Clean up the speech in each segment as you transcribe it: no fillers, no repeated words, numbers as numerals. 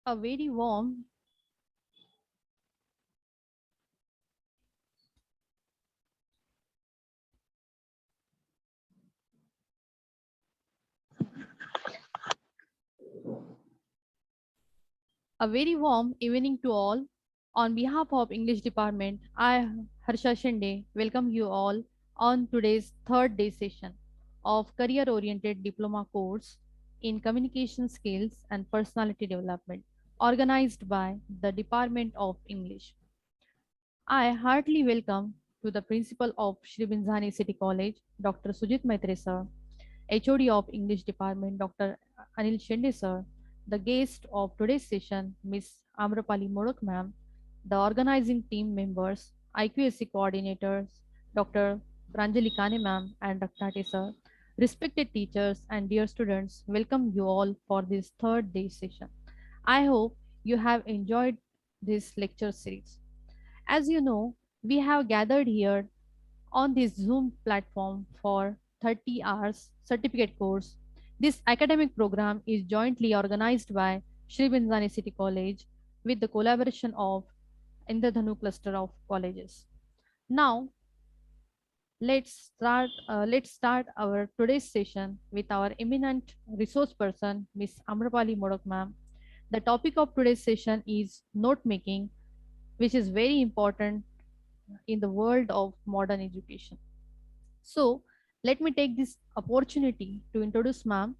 A very warm a very warm evening to all. On behalf of English department, I Harsha Shinde welcome you all on today's third day session of career oriented diploma course in communication skills and personality development organized by the Department of English. I heartily welcome to the principal of Shri Binzani City College, Dr. Sujit Maitre sir, HOD of English Department, Dr. Anil Shende sir, the guest of today's session, Ms. Amrapali Modak ma'am, the organizing team members, IQSC coordinators, Dr. Pranjali Kane ma'am, and Dr. Tate sir, respected teachers and dear students, welcome you all for this third day session. I hope you have enjoyed this lecture series. As you know, we have gathered here on this Zoom platform for 30 hours certificate course. This academic program is jointly organized by Shri Binzani City College with the collaboration of Indradhanu cluster of colleges. Now, let's start our today's session with our eminent resource person, Miss Amrapali Modak ma'am. The topic of today's session is note making, which is very important in the world of modern education. So, let me take this opportunity to introduce ma'am.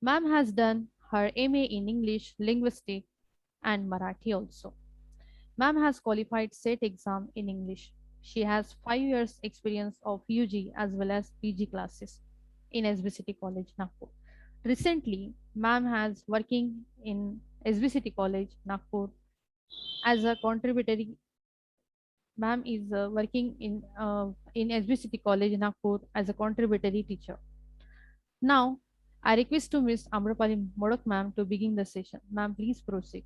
Ma'am has done her MA in English, Linguistic, and Marathi also. Ma'am has qualified SET exam in English. She has 5 years experience of UG as well as PG classes in SB College, Nagpur. Recently, ma'am has working in SB College, Nagpur as a contributory. Ma'am is working in SB College, Nagpur as a contributory teacher. Now, I request to Ms. Amrapali Modak ma'am to begin the session. Ma'am, please proceed.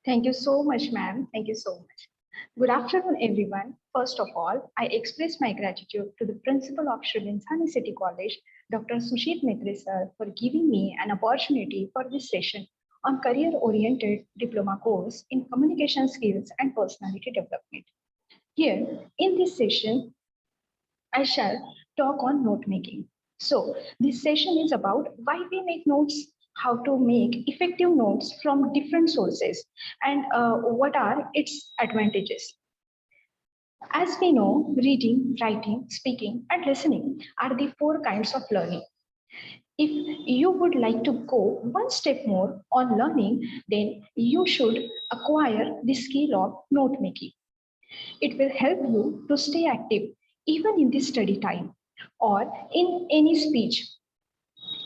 Thank you so much, ma'am. Thank you so much. Good afternoon, everyone. First of all, I express my gratitude to the principal of Sri Linsani City College, Dr. Sushit Maitre sir, for giving me an opportunity for this session on career-oriented diploma course in communication skills and personality development. Here, in this session, I shall talk on note making. So, this session is about why we make notes, how to make effective notes from different sources, and what are its advantages. As we know, reading, writing, speaking, and listening are the four kinds of learning. If you would like to go one step more on learning, then you should acquire the skill of note making. It will help you to stay active even in the study time or in any speech,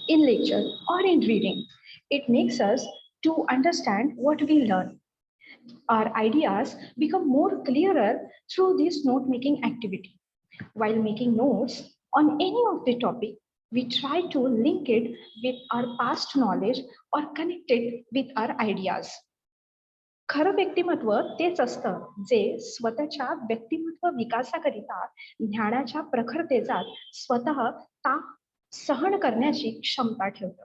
in lecture or in reading. It makes us to understand what we learn. Our ideas become more clearer through this note making activity. While making notes on any of the topic, we try to link it with our past knowledge or connect it with our ideas. खरं व्यक्तिमत्व तेच असतं जे स्वतःच्या व्यक्तिमत्व विकासाकरिता ज्ञानाच्या प्रखरतेचा स्वतः ताप सहन करण्याची क्षमता ठेवतं.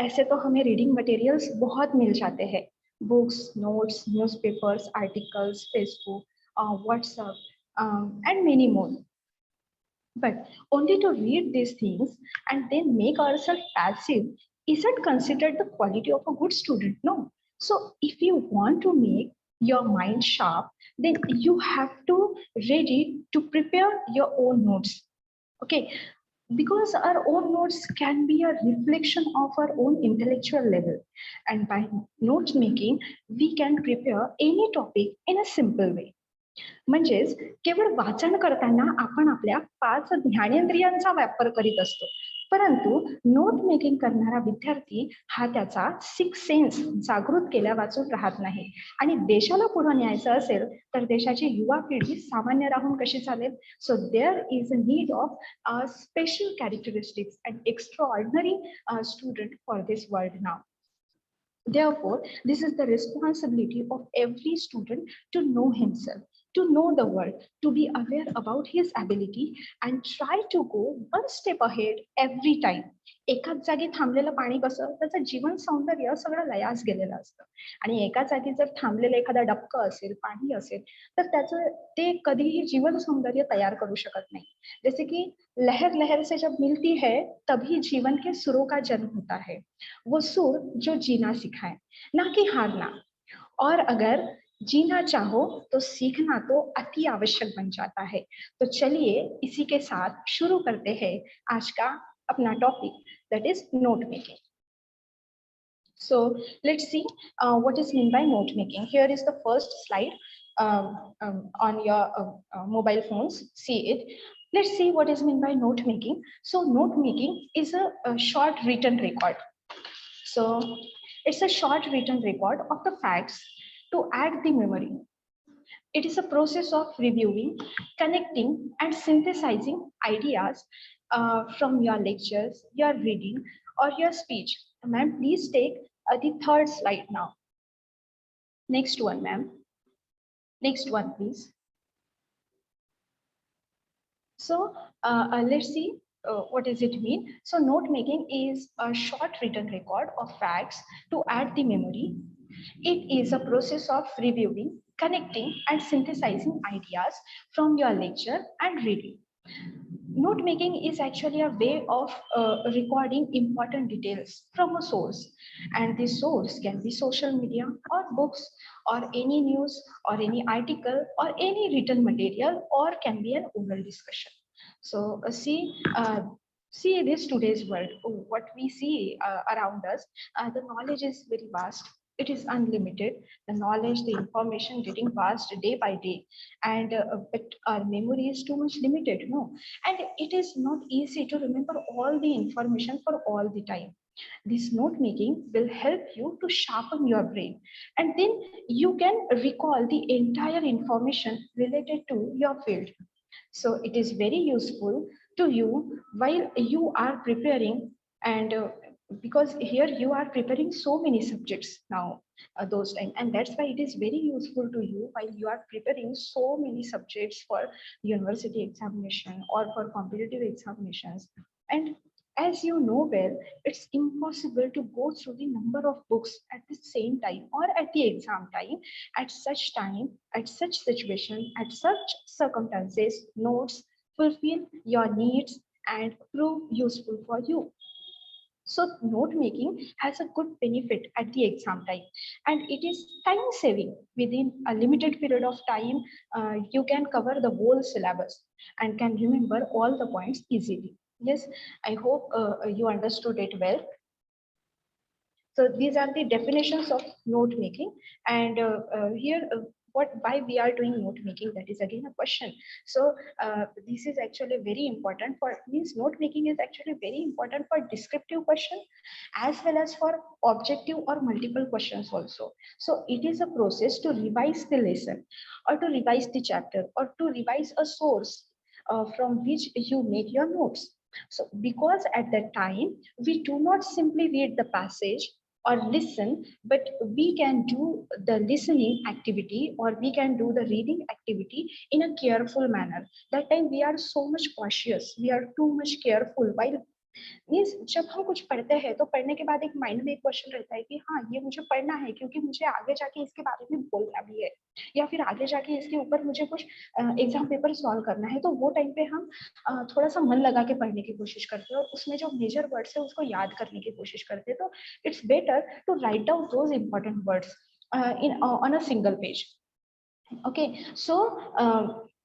ऐसे तो हमें रीडिंग मटेरियल्स बहुत मिल जाते हैं, books, notes, newspapers, articles, Facebook, WhatsApp and many more. But only to read these things and then make ourselves passive isn't considered the quality of a good student. No. So if you want to make your mind sharp, then you have to ready to prepare your own notes. Okay. Because our own notes can be a reflection of our own intellectual level. And by note making, we can prepare any topic in a simple way. म्हणजेच केवळ वाचन करताना आपण आपल्या 5 ज्ञानेंद्रियांचा वापर करीत असतो, परंतु नोट मेकिंग करणारा विद्यार्थी हा त्याचा 6 सेन्स जागृत केल्या वाचून राहत नाही. आणि देशाला पुढे न्यायचं असेल तर देशाची युवा पिढी सामान्य राहून कशी चालेल. So there is a need of special characteristics and extraordinary student for this world now. Therefore, this is the responsibility of every student to know himself. to know the world, to be aware about his ability and try to go one step ahead every time. एकाच जागी थांबलेलं पाणी कसं त्याचं जीवन सौंदर्य सगळं लयास गेलेलं असतं आणि एका जागी जर थांबलेलं एखादा डबकं असेल पाणी असेल तर त्याचं ते कधीही जीवन सौंदर्य तयार करू शकत नाही. जैसे कि लहर लहर से जब मिलती है तभी जीवन के सुरों का जन्म होता है, वो सुर जो जीना सिखाए ना कि हारना. और अगर जीना चाहो तो सीखना तो अति आवश्यक बन जाता है. तो चलिए इसी के साथ शुरू करते हैं आज का अपना topic, that is note making. So let's see what is meant by note making. Here is the first slide on your mobile phones. See it. Let's see what is meant by note making. So note making is a short written record. So it's a short written record of the facts to add the memory. It is a process of reviewing, connecting, and synthesizing ideas from your lectures, your reading, or your speech. Ma'am, please take the third slide now. Next one, ma'am. Next one, please. So let's see what does it mean. So note making is a short written record of facts to add the memory. It is a process of reviewing, connecting, and synthesizing ideas from your lecture and reading. Note making is actually a way of recording important details from a source, and this source can be social media or books or any news or any article or any written material, or can be an oral discussion. So see this today's world, what we see around us, the knowledge is very vast, it is unlimited, the knowledge, the information getting vast day by day, and but our memory is too much limited, no, and it is not easy to remember all the information for all the time. This note making will help you to sharpen your brain, and then you can recall the entire information related to your field. So it is very useful to you while you are preparing, and because here you are preparing so many subjects now those time, and that's why it is very useful to you while you are preparing so many subjects for university examination or for competitive examinations. And as you know well, it's impossible to go through the number of books at the same time or at the exam time. At such time, at such situation, at such circumstances, notes fulfill your needs and prove useful for you. So note making has a good benefit at the exam time, and it is time saving. Within a limited period of time, you can cover the whole syllabus and can remember all the points easily. Yes, I hope you understood it well. So these are the definitions of note making, and here what why we are doing note making, that is again a question. So this is actually very important for, means note making is actually very important for descriptive question as well as for objective or multiple questions also. So it is a process to revise the lesson or to revise the chapter or to revise a source from which you make your notes. So because at that time we do not simply read the passage or listen, but we can do the listening activity or we can do the reading activity in a careful manner. That time we are so much cautious, we are too much careful while, means जब हम कुछ पढ़ते हैं तो पढ़ने के बाद एक माइंड में एक क्वेश्चन रहता है कि हाँ ये मुझे पढ़ना है क्योंकि मुझे आगे जाके इसके बारे में बोलना भी है, या फिर आगे जाके इसके ऊपर मुझे कुछ एग्जाम पेपर सॉल्व करना है. तो वो टाइम पे हम थोड़ा सा मन लगा के पढ़ने की कोशिश करते हैं और उसमें जो मेजर वर्ड्स है उसको याद करने की कोशिश करते हैं. तो it's better to write down those important words in on a single page. Okay, so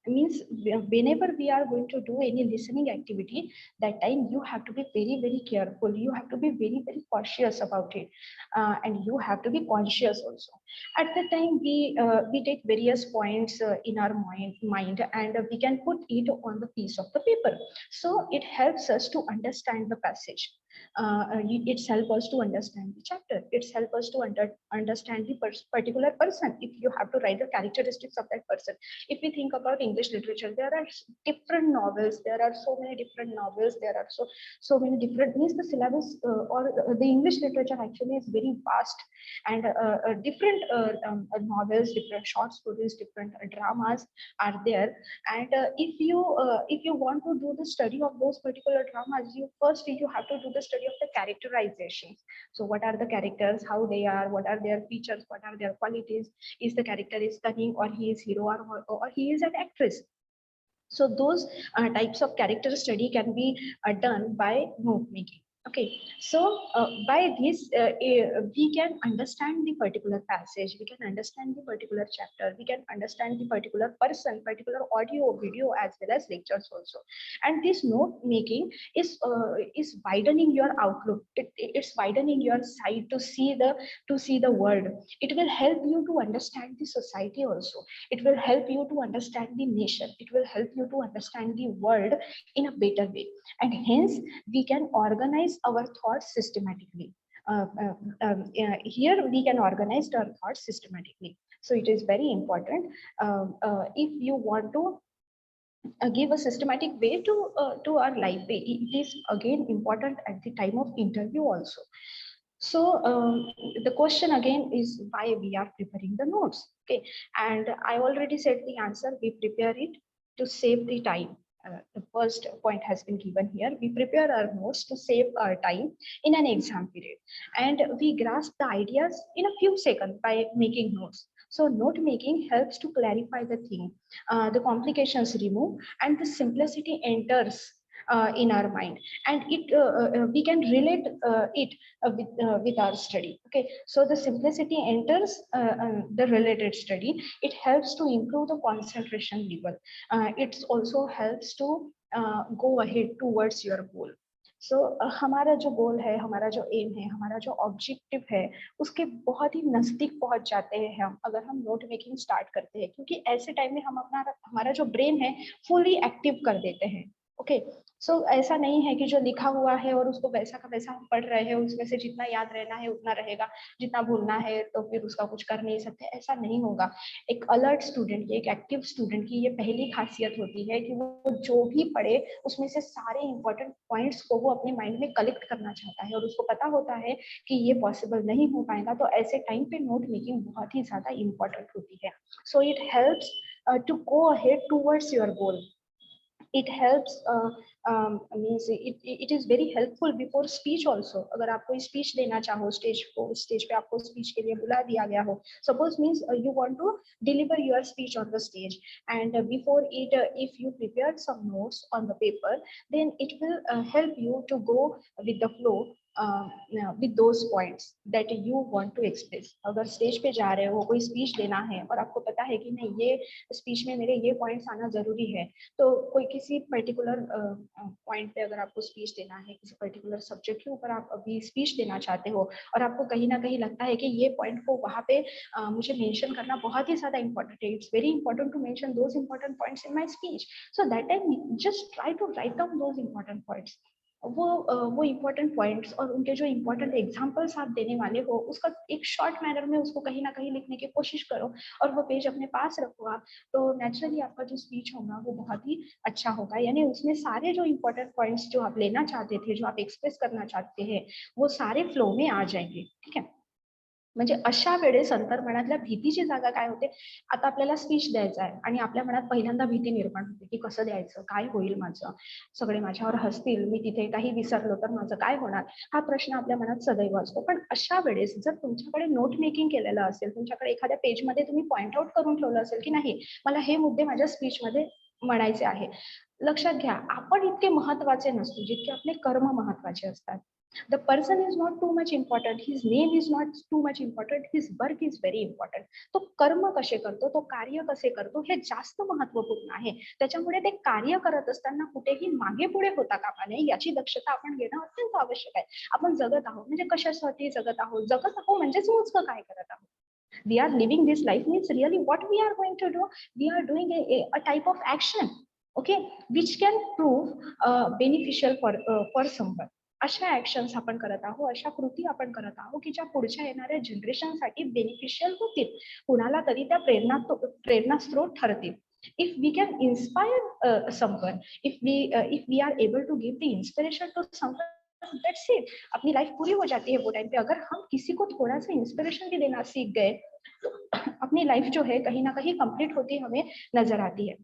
means whenever we are going to do any listening activity, that time you have to be very careful, you have to be very cautious about it, and you have to be conscious also. At the time we take various points in our mind and we can put it on the piece of the paper, so it helps us to understand the passage. It's help us to understand the chapter, it's help us to understand the particular person. If you have to write the characteristics of that person, if we think about English literature, there are different novels, there are so many different novels, there are so many different, means the syllabus or the English literature actually is very vast, and different novels, different short stories, different dramas are there. And if you want to do the study of those particular dramas, you have to do the study of the characterizations. So what are the characters, how they are, what are their features, what are their qualities, is the character is cunning, or he is hero, or he is an actress. So those types of character study can be done by note making. Okay, so by this we can understand the particular passage, we can understand the particular chapter, we can understand the particular person, particular audio, video, as well as lectures also. And this note making is widening your outlook. It's widening your sight to see the world. It will help you to understand the society also. It will help you to understand the nation. It will help you to understand the world in a better way. And hence, we can organize our thoughts systematically. Here, we can organize our thoughts systematically. So it is very important. If you want to give a systematic way to our life, it is again important at the time of interview also. So the question again is why we are preparing the notes. Okay, and I already said the answer. We prepare it to save the time. The first point has been given here. We prepare our notes to save our time in an exam period, and we grasp the ideas in a few seconds by making notes. So note making helps to clarify the thing, the complications remove, and the simplicity enters in our mind, and we can relate it with our study. Okay, so the simplicity enters the related study. It helps to improve the concentration level. It also helps to go ahead towards your goal. सो हमारा जो गोल है, हमारा जो M है, हमारा जो objective है, उसके बहुत ही नजदीक पहुंच जाते हैं हम अगर हम नोट मेकिंग स्टार्ट करते हैं, क्योंकि ऐसे टाइम में हम अपना हमारा जो ब्रेन है फुली एक्टिव कर देते हैं. ओके, सो ऐसा नहीं है कि जो लिखा हुआ है और उसको वैसा का वैसा हम पढ़ रहे हैं, उसमें से जितना याद रहना है उतना रहेगा, जितना भूलना है तो फिर उसका कुछ कर नहीं सकते, ऐसा नहीं होगा. एक अलर्ट स्टूडेंट की, एक एक्टिव स्टूडेंट की ये पहली खासियत होती है कि वो जो भी पढ़े उसमें से सारे इंपॉर्टेंट पॉइंट्स को वो अपने माइंड में कलेक्ट करना चाहता है, और उसको पता होता है कि ये पॉसिबल नहीं हो पाएगा. तो ऐसे टाइम पे नोट मेकिंग बहुत ही ज्यादा इंपॉर्टेंट होती है. So it helps to go ahead towards your goal. It helps means it is very helpful before speech also. अगर आप कोई speech देना चाहो, स्टेज पे आपको speech के लिए बुला दिया गया हो, suppose means you want to deliver your speech on the stage, and before it if you prepared some notes on the paper, then it will help you to go with the flow with those points that you want to express. अगर stage पे जा रहे हो, कोई speech देना है और आपको पता है कि नहीं ये स्पीच में मेरे ये पॉइंट्स आना जरूरी है, तो कोई किसी पर्टिकुलर पॉइंट पे अगर आपको स्पीच देना है, किसी पर्टिकुलर सब्जेक्ट के ऊपर आप अभी स्पीच देना चाहते हो और आपको कहीं ना कहीं लगता है कि ये पॉइंट को वहाँ पे मुझे मेंशन करना बहुत ही ज्यादा इंपॉर्टेंट है, it's very important to mention those important points in my speech. So that time just try to write down those important points. वो इम्पोर्टेंट पॉइंट्स और उनके जो इम्पोर्टेंट एग्जांपल्स आप देने वाले हो, उसका एक शॉर्ट मैनर में उसको कहीं ना कहीं लिखने की कोशिश करो और वो पेज अपने पास रखो आप, तो नेचुरली आपका जो स्पीच होगा वो बहुत ही अच्छा होगा. यानी उसमें सारे जो इम्पोर्टेंट पॉइंट्स जो आप लेना चाहते थे, जो आप एक्सप्रेस करना चाहते हैं, वो सारे फ्लो में आ जाएंगे. ठीक है, म्हणजे अशा वेळेस अंतर्मनातल्या भीतीची जागा काय होते, आता आपल्याला स्पीच द्यायचा आहे आणि आपल्या मनात पहिल्यांदा भीती निर्माण होते की कसं द्यायचं, काय होईल माझं, सगळे माझ्यावर हसतील, मी तिथे काही विसरलो तर माझं काय होणार, हा प्रश्न आपल्या मनात सदैव असतो. पण अशा वेळेस जर तुमच्याकडे नोट मेकिंग केलेलं असेल, तुमच्याकडे एखाद्या पेजमध्ये तुम्ही पॉइंट आउट करून ठेवलं असेल की नाही मला हे मुद्दे माझ्या स्पीचमध्ये म्हणायचे आहे, लक्षात घ्या आपण इतके महत्वाचे नसतो जितके आपले कर्म महत्वाचे असतात. The person is not too much important, his name is not too much important, his work is very important. तो कर्म कसे करतो, तो कार्य कसे करतो हे जास्त महत्वपूर्ण आहे. त्याच्यामुळे ते कार्य करत असताना कुठेही मागे पुढे होता कामा नये याची दक्षता आपण घेणं अत्यंत आवश्यक आहे. आपण जगत आहोत म्हणजे कशासाठी जगत आहोत, जगत आहोत म्हणजेच मोजकं काय करत आहोत. We are living this life means really what we are going to do, we are doing a type of action, okay, which can prove beneficial for someone. अशा ऍक्शन्स आपण करत आहोत, अशा कृती आपण करत आहोत की ज्या पुढच्या येणाऱ्या जनरेशनसाठी बेनिफिशियल होतील, कुणाला तरी त्या प्रेरणा स्त्रोत ठरतील. If we can inspire someone, if we are able to give the inspiration to someone, that's it. अपनी लाइफ पूरी हो जाती है वो टाइम पे। अगर हम किसी को थोड़ा सा इंस्पिरेशन भी देना सीख गए तो अपनी लाइफ जो है कहीं ना कहीं कंप्लीट होती हमें नजर आती है।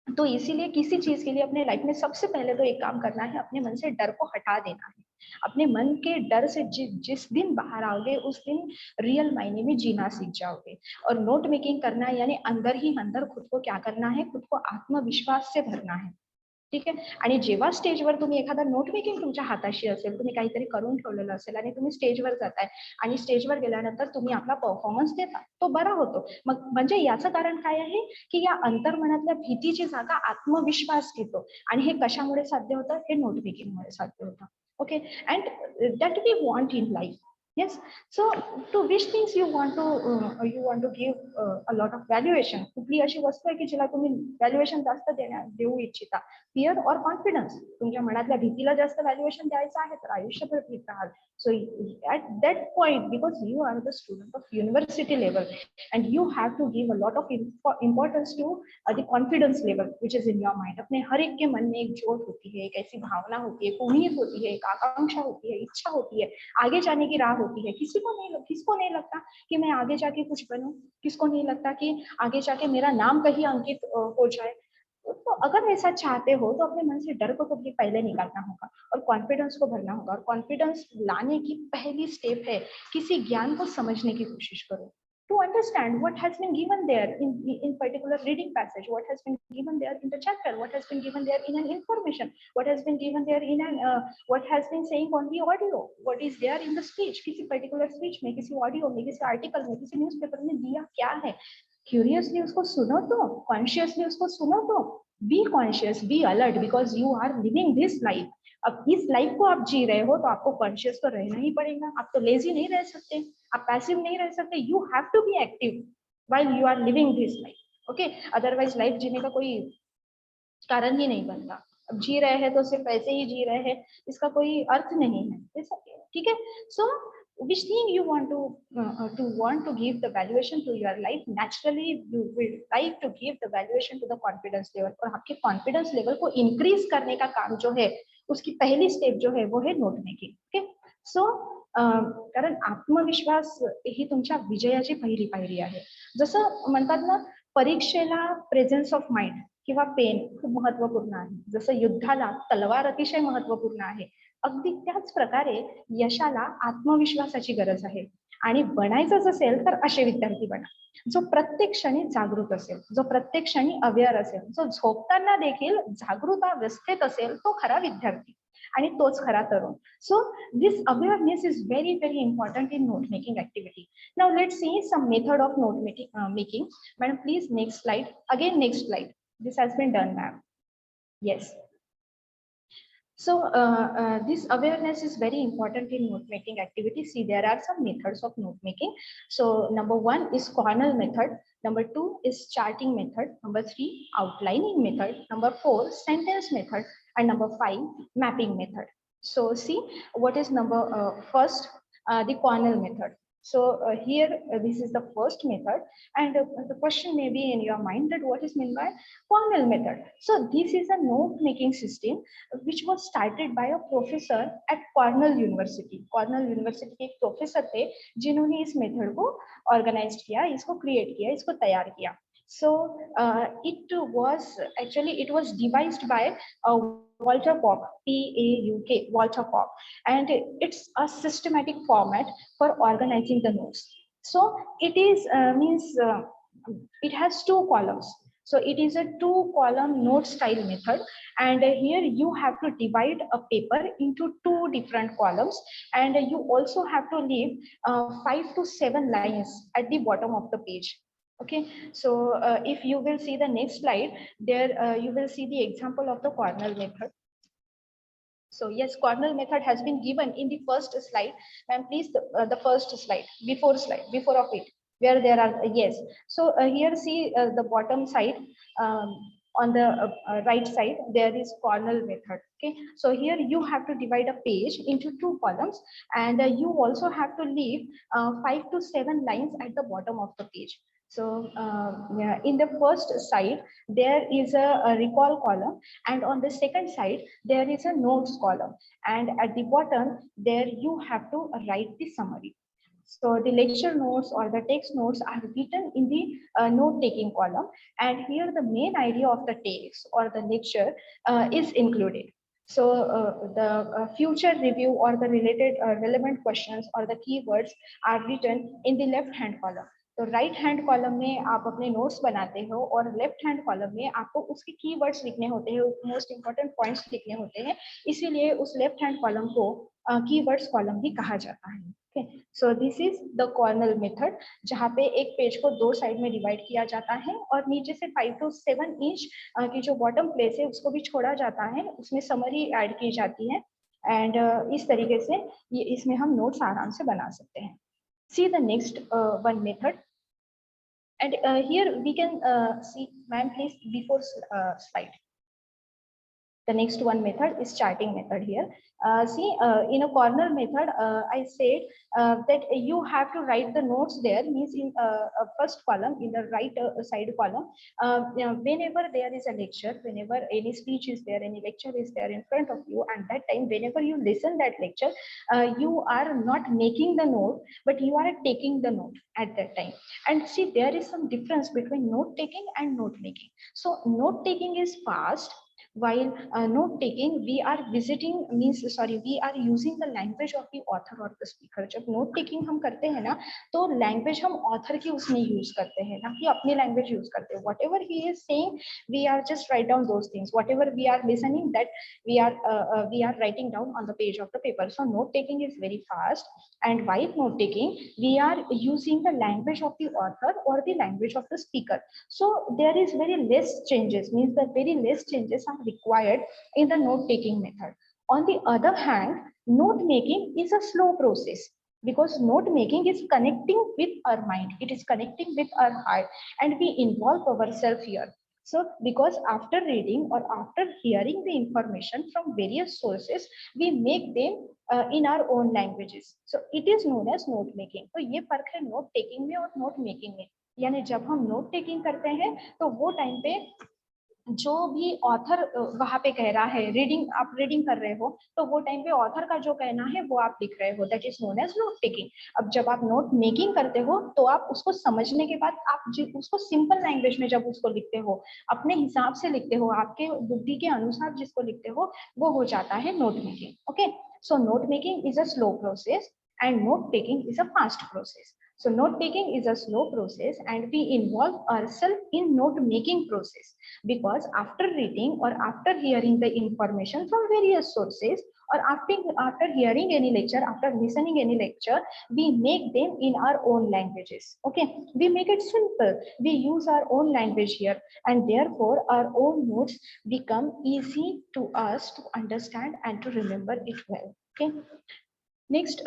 तो इसीलिए किसी चीज के लिए अपने लाइफ में सबसे पहले तो एक काम करना है, अपने मन से डर को हटा देना है। अपने मन के डर से जिस दिन बाहर आओगे उस दिन रियल मायने में जीना सीख जाओगे। और नोट मेकिंग करना है यानी अंदर ही अंदर खुद को क्या करना है, खुद को आत्मविश्वास से भरना है। ठीक आहे। आणि जेव्हा स्टेजवर तुम्ही एखादा नोट मेकिंग तुमच्या हाताशी असेल, तुम्ही काहीतरी करून ठेवलेलं असेल आणि तुम्ही स्टेजवर जाताय आणि स्टेजवर गेल्यानंतर तुम्ही आपला परफॉर्मन्स देता, तो बरा होतो। मग म्हणजे याचं कारण काय आहे की या अंतर्मनातल्या भीतीची जागा आत्मविश्वास घेतो आणि हे कशामुळे साध्य होतं, हे नोट मेकिंगमुळे साध्य होतं। Okay, and that we want in life. Yes, so to which things you want to give a lot of valuation? कुठली अशी वस्तू आहे की जिला तुम्ही व्हॅल्युएशन जास्त देऊ इच्छिता? फिअर और कॉन्फिडन्स? तुमच्या मनातल्या भीतीला जास्त व्हॅल्युएशन द्यायचं आहे तर आयुष्यभर भीत राहाल। सो at that point, because you are the student of university level and you have to give a lot of importance to the confidence level which is in your mind। अपने हर एक के मन में एक जोश होती है, एक ऐसी भावना होती है, एक उम्मीद होती है, एक आकांक्षा होती है, इच्छा होती है, आगे जाने की राह होती है। किसको नहीं लगता कि मैं आगे जाके कुछ बनूं? किसको नहीं लगता कि आगे जाके मेरा नाम कहीं अंकित हो जाए? तो अगर ऐसा चाहते हो तो अपने मन से डर को तो पहले निकालना होगा और कॉन्फिडेंस को भरना होगा। और कॉन्फिडेंस लाने की पहली स्टेप है किसी ज्ञान को समझने की कोशिश करो। To understand what has been given there in particular reading passage, what has been given there in the chapter, what has been given there in an information, what has been given there in an what has been saying on the audio, what is there in the speech, किसी particular speech में, किसी audio में, किसी article में, किसी newspaper में दिया क्या है। क्यूरियसली उसको सुनो, तो कॉन्शियसली उसको सुनो, तो be conscious, be alert, because you are living this life. अब इस लाइफ को आप जी रहे हो तो आपको कॉन्शियस तो रहना ही पड़ेगा। आप तो लेजी नहीं रह सकते, आप पैसिव नहीं रह सकते। You have to be active while you are living this life. Okay, otherwise life जीने का कोई कारण ही नहीं बनता। अब जी रहे हैं तो सिर्फ ऐसे ही जी रहे हैं, इसका कोई अर्थ नहीं है। ठीक है। सो which thing you want to give the valuation to your life, naturally you will like to give the valuation to the confidence level। और आपके कॉन्फिडेंस लेवल को इंक्रीज करने का काम जो है, उसकी पहली स्टेप जो है वो है नोट मेकिंग। ओके, सो कारण आत्मविश्वास ही तुमच्या विजयाची पहिली पायरी आहे। जसं म्हणतात ना, परीक्षेला प्रेझेन्स ऑफ माइंड किंवा पेन खूप महत्वपूर्ण आहे, जसं युद्धाला तलवार अतिशय महत्वपूर्ण आहे, अगदी त्याच प्रकारे यशाला आत्मविश्वासाची गरज आहे। आणि बनायचंच असेल तर असे विद्यार्थी बना जो प्रत्येक क्षणी जागृत असेल, जो प्रत्येक क्षणी अवेअर असेल, जो झोपताना देखील जागृत अवस्थेत असेल, तो खरा विद्यार्थी आणि तोच खरा तरुण। So this awareness is very very important in note making activity. Now let's see some method of note making. Madam please next slide, again next slide. This has been done ma'am. Yes. So this awareness is very important in note making activity. See, there are some methods of note making. So number 1 is cornell method. Number 2 is charting method. Number 3, outlining method. Number 4, sentence method. And number 5, mapping method. So see, what is number first, the cornell method. So here this is the first method, and the question may be in your mind that what is meant by cornell method. So this is a note making system which was started by a professor at Cornell University। Cornell University के एक professor थे जिन्होंने इस method को organise किया, इसको create किया, इसको तैयार किया। So it was devised by Walter Pauk, P-A-U-K, Walter Pauk, and it's a systematic format for organizing the notes। So it is it has 2 columns। So it is a 2-column note style method, and here you have to divide a paper into 2 different columns, and you also have to leave 5 to 7 lines at the bottom of the page। Okay, so if you will see the next slide, there you will see the example of the Cornell method। So yes, Cornell method has been given in the first slide. Ma'am, please the first slide, before of it, where there are yes. So here see the bottom side, on the right side there is Cornell method। Okay, so here you have to divide a page into 2 columns, and you also have to leave 5 to 7 lines at the bottom of the page। So yeah, in the first side there is a recall column, and on the second side there is a notes column, and at the bottom there you have to write the summary. So the lecture notes or the text notes are written in the note taking column, and here the main idea of the text or the lecture is included. So the future review or the related relevant questions or the keywords are written in the left hand column. तो right hand column में आप अपने notes बनाते हो और left hand column में आपको उसके कीवर्ड्स लिखने होते हैं, मोस्ट इंपॉर्टेंट पॉइंट्स लिखने होते हैं, इसीलिए उस लेफ्ट हैंड कॉलम को कीवर्ड्स कॉलम भी कहा जाता है. Okay, so this is the Cornell method, जहाँ पे एक पेज को दो साइड में डिवाइड किया जाता है और नीचे से 5 to 7 इंच की जो बॉटम प्लेस है उसको भी छोड़ा जाता है, उसमें समरी ऐड की जाती है, एंड इस तरीके से ये इसमें हम नोट्स आराम से बना सकते हैं. See the next one method, and here we can see, ma'am, please before slide. The next one method is charting method here. See, in a corner method, I said that you have to write the notes there, means in first column, in the right side column. You know, whenever there is a lecture, whenever any speech is there, any lecture is there in front of you, and that time, whenever you listen that lecture, you are not making the note, but you are taking the note at that time. And see, there is some difference between note taking and note making. So note taking is fast, while note taking we are visiting, means sorry, we are using the language of the author or the speaker. जब note taking हम करते हैं ना, तो language हम author की उसमें use करते हैं, ना कि अपनी language use करते हैं. Whatever he is saying, we are just write down those things. Whatever we are listening, that we are writing down on the page of the paper. So note taking is very fast, and while note taking we are using the language of the author or the language of the speaker. So there is very less changes, means that very less changes are required in the note taking method. On the other hand, note making is a slow process, because note making is connecting with our mind, it is connecting with our heart, and we involve ourselves here. So because after reading or after hearing the information from various sources, we make them in our own languages. So it is known as note making. तो ये फर्क है note taking में और note making में. यानी जब हम नोट टेकिंग करते हैं तो वो टाइम पे जो भी ऑथर वहां पे कह रहा है, रीडिंग आप रीडिंग कर रहे हो, तो वो टाइम पे ऑथर का जो कहना है वो आप लिख रहे हो, that is known as note taking. अब जब आप नोट मेकिंग करते हो तो आप उसको समझने के बाद आप उसको सिंपल लैंग्वेज में जब उसको लिखते हो, अपने हिसाब से लिखते हो, आपके बुद्धि के अनुसार जिसको लिखते हो, वो हो जाता है note making. Okay, so note making is a slow process and note taking is a fast process. So note taking is a slow process, and we involve ourselves in note making process, because after reading or after hearing the information from various sources, or after hearing any lecture, after listening any lecture, we make them in our own languages. Okay, we make it simple, we use our own language here, and therefore our own notes become easy to us to understand and to remember it well. Okay, next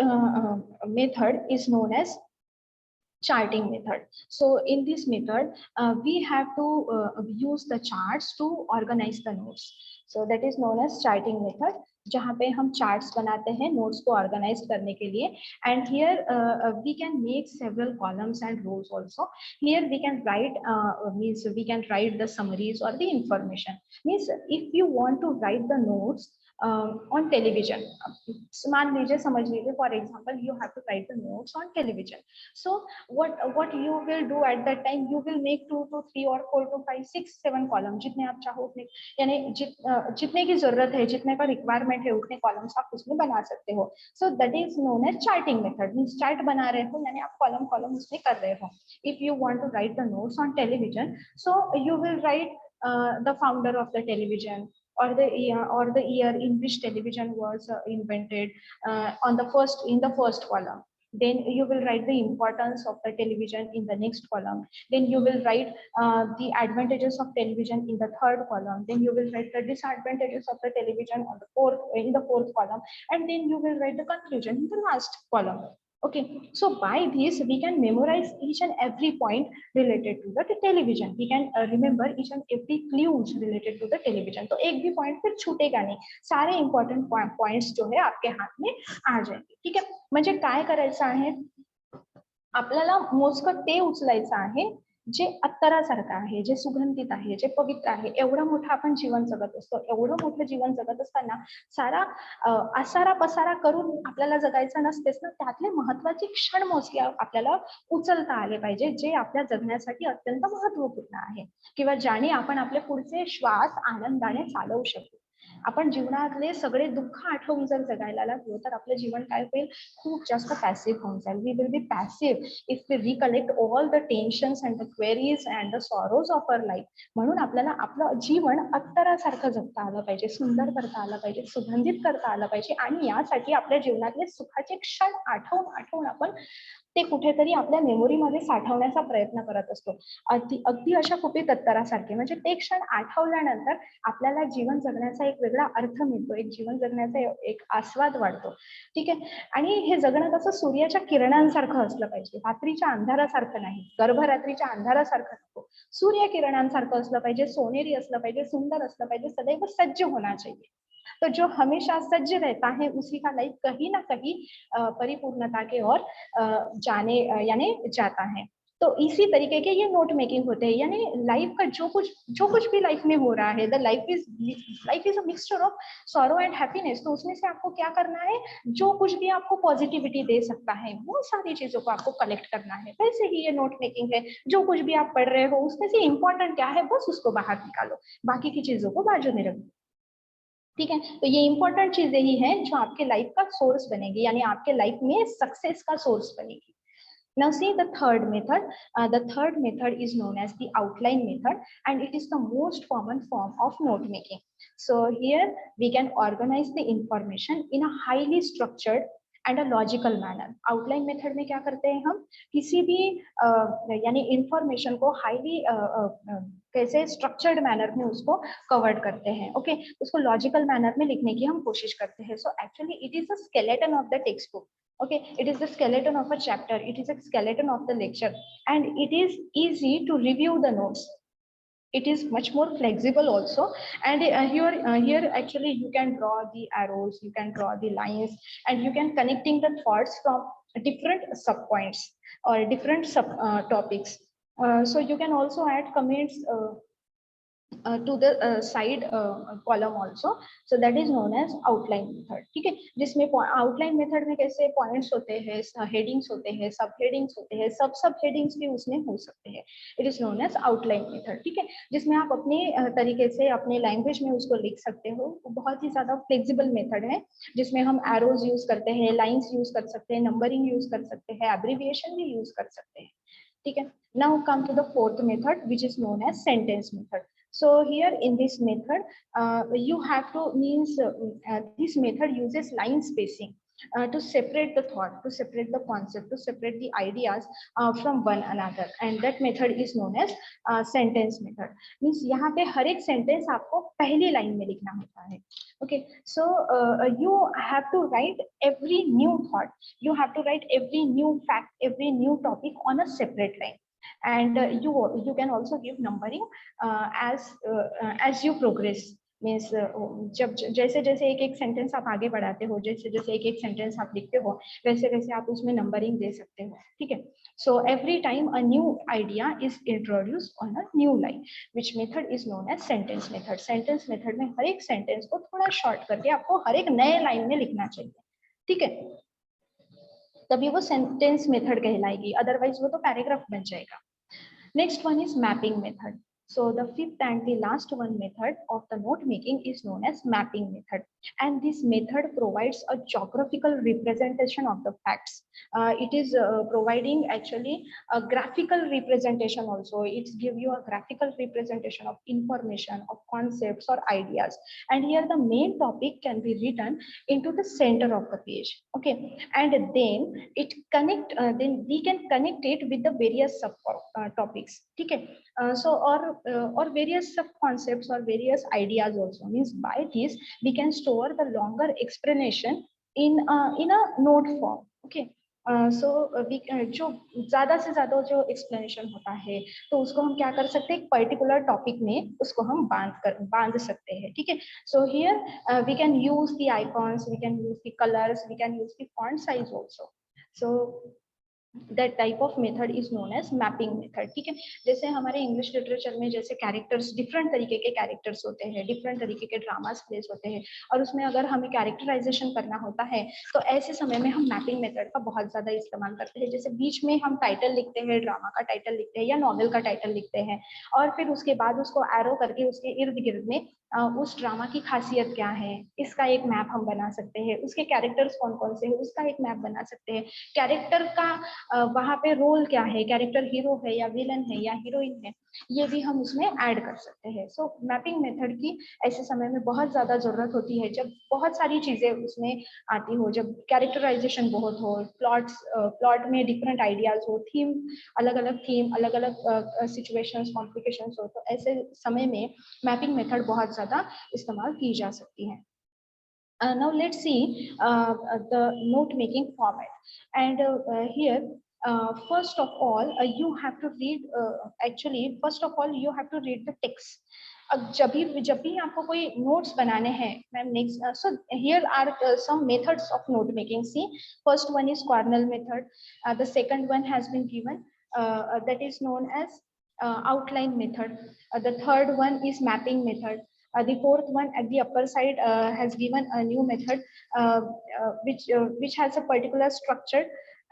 method is known as charting method. So in this method, we have to use the charts to organize the notes. So that is known as charting method, जहाँ पे हम charts बनाते हैं notes को organize करने के लिए. And here we can make several columns and rows also. Here we can write, means we can write the summaries or the information. Means if you want to write the notes on television, मान लीजिए, समझ लीजिए, for example, you have to write the notes on television. So what you will do at that time, you will make 2 to 3 or 4 to 5 6 7 column, जितने आप चाहो उतने, यानी जितने की जरूरत है, जितने का रिक्वायरमेंट है, उतने कॉलम्स आप उसमें बना सकते हो. So that is known as charting method. Means chart बना रहे हो, यानी आप कॉलम कॉलम उसमें कर रहे हो. If you want to write the notes on television, so you will write the founder of the television, or the year in which television was invented, in the first column. Then you will write the importance of the television in the next column. Then you will write the advantages of television in the third column. Then you will write the disadvantages of the television in the fourth column, and then you will write the conclusion in the last column. Okay, so by this we can memorize each and every point related to the television. We can remember each and every clues related to the television. तो एक भी point फिर छूटेगा नहीं, सारे important points जो है आपके हाथ में आ जाएंगे. ठीक आहे, म्हणजे काय करायचं आहे, आपल्याला मोजकं ते उचलायचं आहे जे अत्तरासारखं आहे, जे सुगंधित आहे, जे पवित्र आहे, एवढं मोठं आपण जीवन जगत असतो. एवढं मोठं जीवन जगत असताना सारा आसारा पसारा करून आपल्याला जगायचं नसतेच ना. त्यातले महत्वाचे क्षण मोजके आपल्याला उचलता आले पाहिजे, जे आपल्या जगण्यासाठी अत्यंत महत्वपूर्ण आहे किंवा ज्याने आपण आपले पुढचे श्वास आनंदाने चालवू शकतो. आपण जीवनातले सगळे दुःख आठवून जर जगायला लागलो तर आपलं जीवन काय होईल, खूप जास्त पॅसिव्ह होऊन जाईल. We will be passive if we recollect all the tensions and the queries and the sorrows of our life. म्हणून आपल्याला आपलं जीवन अत्तरासारखं जगता आलं पाहिजे, सुंदर करता आलं पाहिजे, सुगंधित करता आलं पाहिजे आणि यासाठी आपल्या जीवनातले सुखाचे क्षण आठवून आठवून आपण ते कुठेतरी आपल्या मेमोरीमध्ये साठवण्याचा प्रयत्न करत असतो. अगदी अशा कुपित अत्तरासारखे, म्हणजे ते क्षण आठवल्यानंतर आपल्याला जीवन जगण्याचा एक वेगळा अर्थ मिळतो, एक जीवन जगण्याचा एक आस्वाद वाढतो. ठीक आहे. आणि हे जगणं कसं सूर्याच्या किरणांसारखं असलं पाहिजे, रात्रीच्या अंधारासारखं नाही, गर्भरात्रीच्या अंधारासारखं नको, सूर्य किरणांसारखं असलं पाहिजे, सोनेरी असलं पाहिजे, सुंदर असलं पाहिजे, सदैव सज्ज होना चाहिए. तो जो हमेशा सज्ज रहता है उसी का लाइफ कहीं ना कहीं परिपूर्णता के ओर जाने यानी जाता है. तो इसी तरीके के ये नोट मेकिंग होते हैं, यानी लाइफ का जो कुछ भी लाइफ में हो रहा है, the life is a mixture of sorrow and happiness. तो उसमें से आपको क्या करना है, जो कुछ भी आपको पॉजिटिविटी दे सकता है वो सारी चीजों को आपको कलेक्ट करना है. वैसे ही ये नोट मेकिंग है, जो कुछ भी आप पढ़ रहे हो उसमें से इंपॉर्टेंट क्या है बस उसको बाहर निकालो, बाकी की चीजों को बाजू में रख दो. ठीक है. तो ये इंपॉर्टेंट चीजें ही हैं जो आपके लाइफ का सोर्स बनेगी, यानी आपके लाइफ में सक्सेस का सोर्स बनेगी. Now see the third method. The third method is known as the outline method, and it is the most common form of note making. So here we can organize the information in a highly structured and a logical manner. Outline method में क्या करते हैं हम, किसी भी यानी information को highly कैसे स्ट्रक्चर्ड मैनर में उसको कवर्ड करते हैं. ओके. उसको लॉजिकल मैनर में लिखने की हम कोशिश करते हैं. So actually it is the skeleton of the text book. Okay, it is the skeleton of a chapter, it is a skeleton of the lecture, and it is easy to review the notes. It is much more flexible also, and here actually you can draw the arrows, you can draw the lines, and you can connecting the thoughts from different sub points or different sub topics. So you can also add comments to the side column also. So that is known as outline method. ठीक है. जिसमें outline method में कैसे points होते हैं, headings होते हैं, सब headings होते हैं, सब headings भी उसमें हो सकते हैं. It is known as outline method. ठीक है. जिसमें आप अपने तरीके से अपने लैंग्वेज में उसको लिख सकते हो. बहुत ही ज्यादा फ्लेक्सिबल मेथड है जिसमें हम एरोज यूज करते हैं, लाइंस यूज कर सकते हैं, नंबरिंग यूज कर सकते हैं, एब्रिविएशन भी यूज कर सकते हैं. ठीक है. Now come to the fourth method, which is known as sentence method. So here in this method, you have to this method uses line spacing to separate the thought, to separate the concept, to separate the ideas from one another, and that method is known as sentence method. Means यहाँ पे हर एक sentence आपको पहली line में लिखना होता है. Okay, so you have to write every new thought, you have to write every new fact, every new topic on a separate line. And you can also give numbering as you progress. Means जब जैसे जैसे एक एक sentence आप आगे बढ़ाते हो, जैसे जैसे एक एक सेंटेंस आप लिखते हो, वैसे वैसे आप उसमें नंबरिंग दे सकते हो. ठीक है. So every time a new idea is introduce on a new line, which method is known as sentence method. Sentence method में हर एक सेंटेंस को थोड़ा शॉर्ट करके आपको हर एक नए लाइन में लिखना चाहिए. ठीक है. तभी वो सेंटेंस मेथड कहलाएगी, अदरवाइज वो तो पैराग्राफ बन जाएगा. Next one is mapping method. So the fifth and the last one method of the note making is known as mapping method, and this method provides a geographical representation of the facts. It is providing actually a graphical representation also. It gives you a graphical representation of information, of concepts or ideas, and here the main topic can be written into the center of the page. Okay, and then then we can connect it with the various sub topics. ठीक है. So or various sub concepts or various ideas also. Means by this we can store the longer explanation in a note form. Okay. So जो ज्यादा से ज्यादा जो explanation होता है तो उसको हम क्या कर सकते हैं, एक पर्टिकुलर टॉपिक में उसको हम बांध सकते हैं. ठीक है. So here we can use the icons, we can use the colours, we can use the font size also. So that type of method is known as mapping method. ठीक है, जैसे हमारे इंग्लिश लिटरेचर में जैसे characters, different तरीके के characters होते हैं, डिफरेंट तरीके के ड्रामास प्लेस होते हैं, और उसमें अगर हमें कैरेक्टराइजेशन करना होता है तो ऐसे समय में हम मैपिंग मेथड का बहुत ज्यादा इस्तेमाल करते हैं। जैसे बीच में हम टाइटल लिखते हैं, ड्रामा का टाइटल लिखते हैं या नॉवेल का टाइटल लिखते हैं, और फिर उसके बाद उसको एरो करके उसके इर्द गिर्द में उस ड्रामा की खासियत क्या है, इसका एक मैप हम बना सकते हैं, उसके कैरेक्टर्स कौन कौन से हैं उसका एक मैप बना सकते हैं, कैरेक्टर का वहां पे रोल क्या है, कैरेक्टर हीरो है या विलन है या हीरोइन है, ये भी हम उसमें ऐड कर सकते हैं। सो मैपिंग मेथड की ऐसे समय में बहुत ज्यादा जरूरत होती है, जब बहुत सारी चीजें उसमें आती हो, जब कैरेक्टराइजेशन बहुत हो, प्लॉट में डिफरेंट आइडियाज हो, थीम अलग अलग सिचुएशंस, कॉम्प्लिकेशंस हो, तो ऐसे समय में मैपिंग मेथड बहुत ज्यादा इस्तेमाल की जा सकती है। Now let's see the note making format, and here first of all you have to read, actually first of all you have to read the text. अब जब भी आपको कोई नोट्स बनाने हैं ma'am, next so here are some methods of note making. See, first one is Cornell method, the second one has been given, that is known as outline method, the third one is mapping method, the fourth one at the upper side has given a new method which has a particular structure,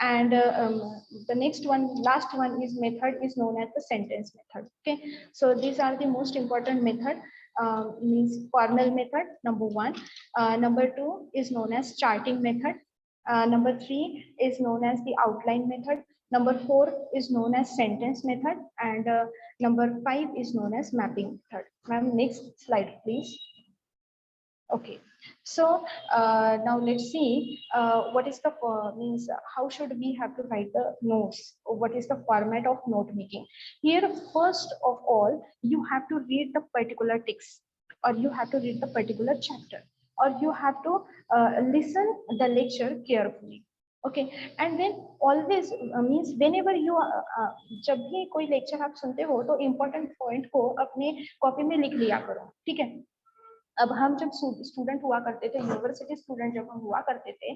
and the next one, last one is method is known as the sentence method. Okay, so these are the most important method. Means formal method, number one. Number two is known as charting method. Number three is known as the outline method. Number four is known as sentence method, and number five is known as mapping method. Ma'am, next slide, please. Okay, so now let's see what is the means how should we have to write the notes, or what is the format of note making. Here, first of all, you have to read the particular text, or you have to read the particular chapter, or you have to listen the lecture carefully. Okay, and then always means whenever you जब भी कोई lecture आप सुनते हो तो important point को अपने copy में लिख लिया करो। ठीक है, अब हम जब स्टूडेंट हुआ करते थे, यूनिवर्सिटी स्टूडेंट जब हम हुआ करते थे,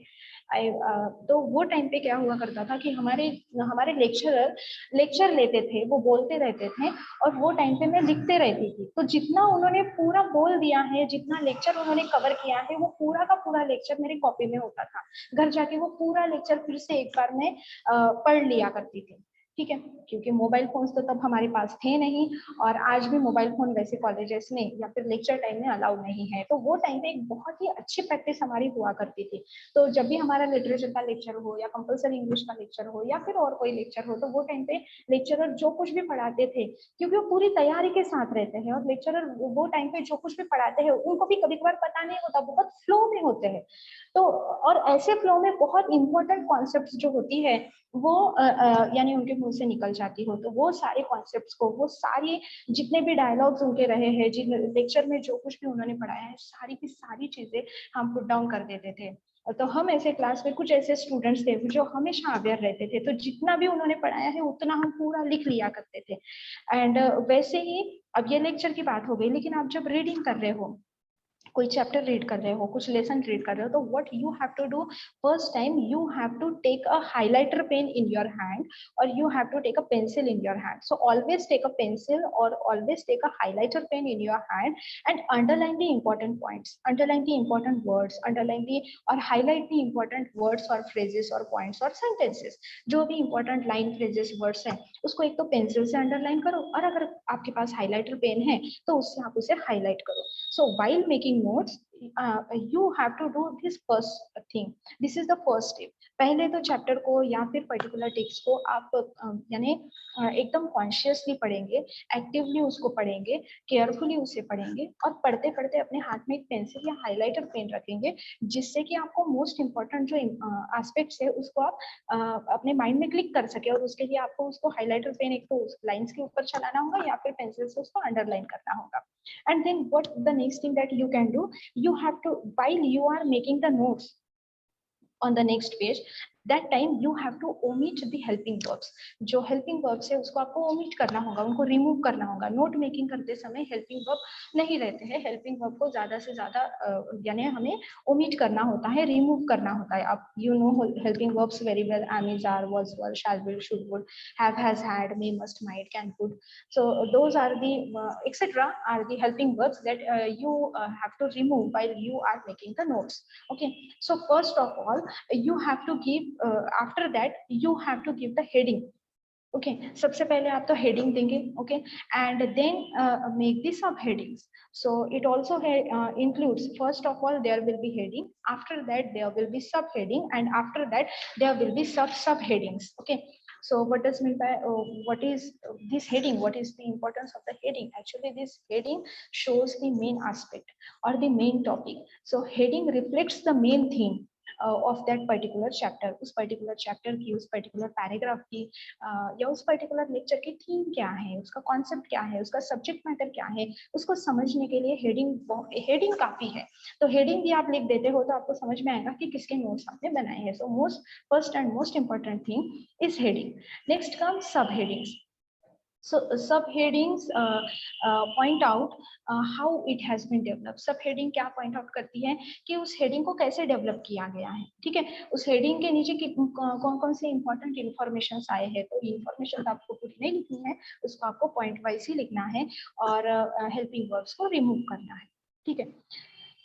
तो वो टाइम पे क्या हुआ करता था कि हमारे हमारे लेक्चरर लेक्चर लेते थे, वो बोलते रहते थे, और वो टाइम पे मैं लिखते रहती थी। तो जितना उन्होंने पूरा बोल दिया है, जितना लेक्चर उन्होंने कवर किया है, वो पूरा का पूरा लेक्चर मेरी कॉपी में होता था। घर जाके वो पूरा लेक्चर फिर से एक बार मैं पढ़ लिया करती थी। ठीक है, क्योंकि मोबाइल फोन्स तो तब हमारे पास थे नहीं, और आज भी मोबाइल फोन वैसे कॉलेजेस में या फिर लेक्चर टाइम में अलाउड नहीं है। तो वो टाइम पे एक बहुत ही अच्छी प्रैक्टिस हमारी हुआ करती थी। तो जब भी हमारा लिटरेचर का लेक्चर हो या कंपलसरी इंग्लिश का लेक्चर हो या फिर और कोई लेक्चर हो, तो वो टाइम पे लेक्चरर जो कुछ भी पढ़ाते थे, क्योंकि वो पूरी तैयारी के साथ रहते हैं, और लेक्चरर वो टाइम पे जो कुछ भी पढ़ाते हैं उनको भी कभी कभार पता नहीं होता, बहुत फ्लो में होते हैं। तो और ऐसे फ्लो में बहुत इंपॉर्टेंट कॉन्सेप्ट्स जो होती है वो यानी उनके मुंह से निकल जाती हो, तो वो सारे कॉन्सेप्ट्स को, वो सारे जितने भी डायलॉग्स उनके रहे हैं, जिन लेक्चर में जो कुछ भी उन्होंने पढ़ाया है, सारी की सारी चीजें हम पुट डाउन कर देते थे। तो हम ऐसे क्लास में कुछ ऐसे स्टूडेंट्स थे जो हमेशा अवेयर रहते थे, तो जितना भी उन्होंने पढ़ाया है उतना हम पूरा लिख लिया करते थे। एंड वैसे ही अब ये लेक्चर की बात हो गई, लेकिन आप जब रीडिंग कर रहे हो, कोई चैप्टर रीड कर रहे हो, कुछ लेसन रीड कर रहे हो, तो what you have to do, first time you have to take a highlighter pen in your hand, और you have to take a pencil in your hand. So always take a pencil और always take a highlighter pen in your hand, and underline the important points, underline the important words, underline the और highlight the important words और phrases और points और sentences. जो भी important line, phrases, words हैं, उसको एक तो पेंसिल से अंडरलाइन करो, और अगर आपके पास हाइलाइटर पेन है तो उससे आप उसे हाईलाइट करो। So while making notes, you have to do this first thing. This is the first step. पहले तो चैप्टर को या फिर पर्टिकुलर टेक्स्ट को आप यानी एकदम कॉन्शियसली पढ़ेंगे, एक्टिवली उसको पढ़ेंगे, केयरफुली उसे पढ़ेंगे, और पढ़ते पढ़ते अपने हाथ में एक पेंसिल या हाइलाइटर पेन रखेंगे, जिससे कि आपको मोस्ट इम्पोर्टेंट जो एस्पेक्ट्स है उसको आप अपने माइंड में क्लिक कर सके, और उसके लिए आपको उसको हाइलाइटर पेन एक तो लाइंस के ऊपर चलाना होगा या फिर पेंसिल से उसको अंडरलाइन करना होगा। And then what the next thing that you can do, you have to, while you are making the notes on the next page, that time you have to omit the helping verbs. जो helping verbs है उसको आपको omit करना होगा, उनको remove करना होगा। Note making करते समय हेल्पिंग वर्ब नहीं रहते हैं, हेल्पिंग वर्ब को ज्यादा से ज्यादा यानी हमें ओमिट करना होता है, रिमूव करना होता है। आप you know helping verbs very well, am is, are, was, were, shall, will, should, would, have, has, had, may, must, might, can, could. So those are the etc. are the helping verbs that you have to remove while you are making the notes. Okay, so first of all you have to give after that you have to give the heading. Okay सबसे पहले आप तो heading देंगे। Okay and then make the sub headings. So it also includes first of all there will be heading, after that there will be sub heading, and after that there will be sub headings. Okay, so what does mean by what is this heading, what is the importance of the heading? Actually this heading shows the main aspect or the main topic. So heading reflects the main theme of that particular chapter, उस particular chapter की, उस particular paragraph की या उस particular lecture की theme क्या है, उसका कॉन्सेप्ट क्या है, उसका सब्जेक्ट मैटर क्या है, उसको समझने के लिए हेडिंग काफी है। तो हेडिंग भी आप लिख देते हो तो आपको समझ में आएगा कि किसके नोट्स आपने बनाए हैं। So most first and most important thing is heading. Next come सब headings. So subheadings point out how it has been developed. subheading क्या point out करती है कि उस heading को कैसे develop किया गया है। ठीक है, उस heading के नीचे कौन कौन से important informations आए हैं। तो information तो आपको पूरी नहीं लिखनी है, उसको आपको point wise ही लिखना है और helping verbs को remove करना है। ठीक है,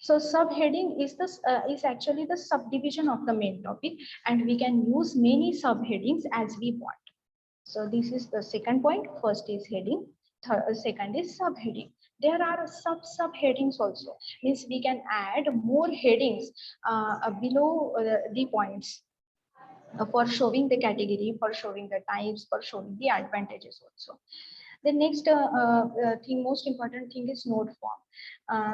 so subheading is actually the subdivision of the main topic, and we can use many subheadings as we want. So this is the second point. First is heading, second is subheading. There are subheadings also, means we can add more headings below the points for showing the category, for showing the types, for showing the advantages also. The next thing, most important thing is note form.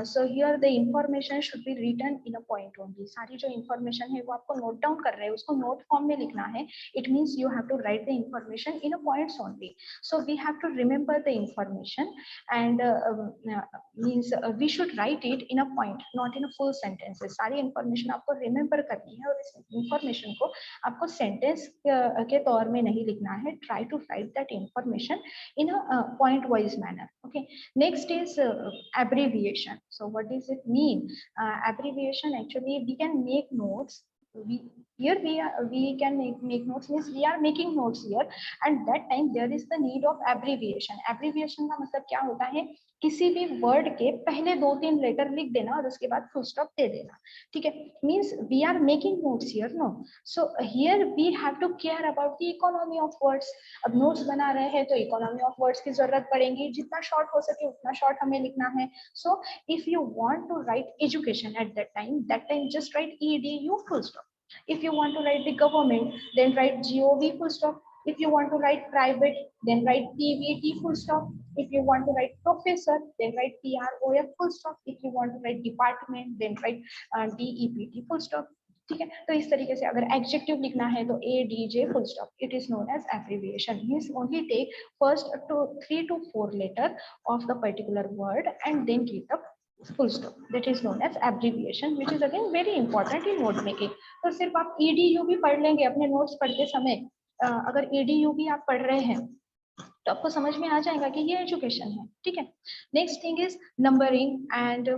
So here the information should be written in a point only. सारी जो information है वो आपको note down कर रहे हैं, उसको note form में लिखना है. It means you have to write the information in a points only. So we have to remember the information, and means we should write it in a point, not in a full sentences. सारी information आपको remember करनी है और इस information को आपको sentence के तौर में नहीं लिखना है. Try to write that information in a point wise manner. Okay, next is abbreviation. So what does it mean? Abbreviation, actually we can make notes. We can make notes, means we are making notes here, and that time there is the need of abbreviation. Abbreviation का मतलब क्या होता है, किसी भी word के पहले 2-3 letter लिख देना और उसके बाद फुल स्टॉप दे देना। ठीक है, means we are making notes here, no, so here we have to care about the economy of words. अब नोट्स बना रहे हैं तो इकोनॉमी ऑफ वर्ड्स की जरूरत पड़ेगी, जितना शॉर्ट हो सके उतना शॉर्ट हमें लिखना है। So if you want to write education at that time just write edu full stop. If you want to write the government, then write gov full stop. If you want to write private, then write pvt full stop. If you want to write professor, then write prof full stop. If you want to write department, then write dept full stop. ठीक है, तो इस तरीके से अगर adjective लिखना है तो A D J full stop, it is known as abbreviation. Means only take first 3 to 4 letter of the particular word and then keep the full stop. That is known as abbreviation, which is again very important in note making. तो सिर्फ आप edu भी पढ़ लेंगे अपने notes पढ़ते समय, अगर edu भी आप पढ़ रहे हैं तो आपको समझ में आ जाएगा कि ये एजुकेशन है। ठीक है, next thing is numbering and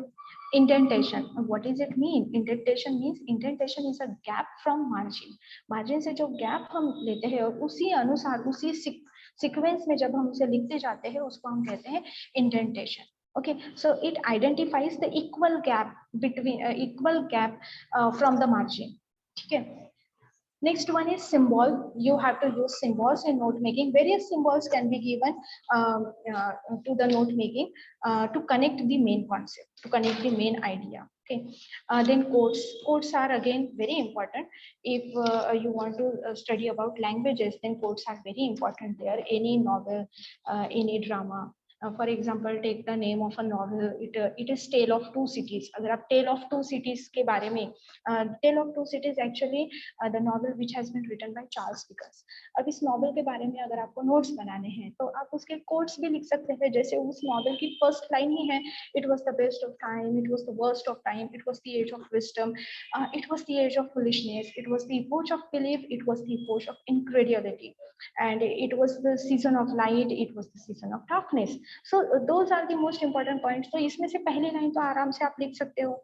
indentation. What does it mean? Indentation means, indentation is a gap from margin. Margin से जो गैप हम लेते हैं और उसी अनुसार उसी सीक्वेंस में जब हम उसे लिखते जाते हैं उसको हम कहते हैं indentation. Okay, so it identifies the equal gap from the margin. ठीक है, next one is symbol. You have to use symbols in note making. Various symbols can be given to the note making to connect the main concept, to connect the main idea. Okay, then quotes are again very important. If you want to study about languages, then quotes are very important there. Any novel, any drama, for example take the name of a novel, it is tale of two cities. अगर आप tale of two cities के बारे में, tale of two cities actually the novel which has been written by Charles Dickens. अब इस novel के बारे में अगर आपको नोट्स बनाने हैं तो आप उसके कोट्स भी लिख सकते हैं. जैसे उस नॉवल की फर्स्ट लाइन ही है, it was the best of time, it was the worst of time, it was the age of wisdom, it was the age of foolishness, it was the epoch of belief, it was the epoch of incredulity, and it was the season of light, it was the season of darkness. So those are the most important points. तो इसमें से पहली line तो आराम से आप लिख सकते हो.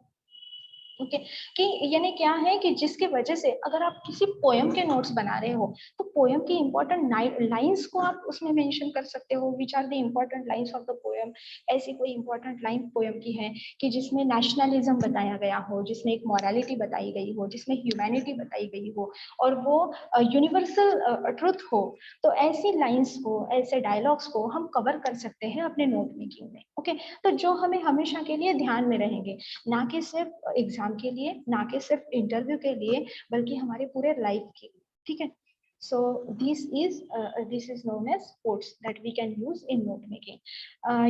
ओके कि यानी क्या है कि जिसकी वजह से अगर आप किसी पोयम के नोट्स बना रहे हो तो पोयम की इंपॉर्टेंट लाइंस को आप उसमें मेंशन कर सकते हो. Which are the important lines of the poem. ऐसी कोई इंपॉर्टेंट लाइन पोयम की है कि जिसमें नेशनलिज्म बताया गया हो, जिसमें एक मॉरलिटी बताई गई हो, जिसमें ह्यूमैनिटी बताई गई हो और वो यूनिवर्सल ट्रुथ हो. तो ऐसी लाइंस को, ऐसे डायलॉग्स को हम कवर कर सकते हैं अपने नोट मेकिंग में. ओके तो जो हमें हमेशा के लिए ध्यान में रहेंगे, ना कि सिर्फ एग्जाम के लिए, ना कि सिर्फ इंटरव्यू के लिए, बल्कि हमारे पूरे लाइफ के लिए. ठीक है. So this is known as quotes that we can use in note making.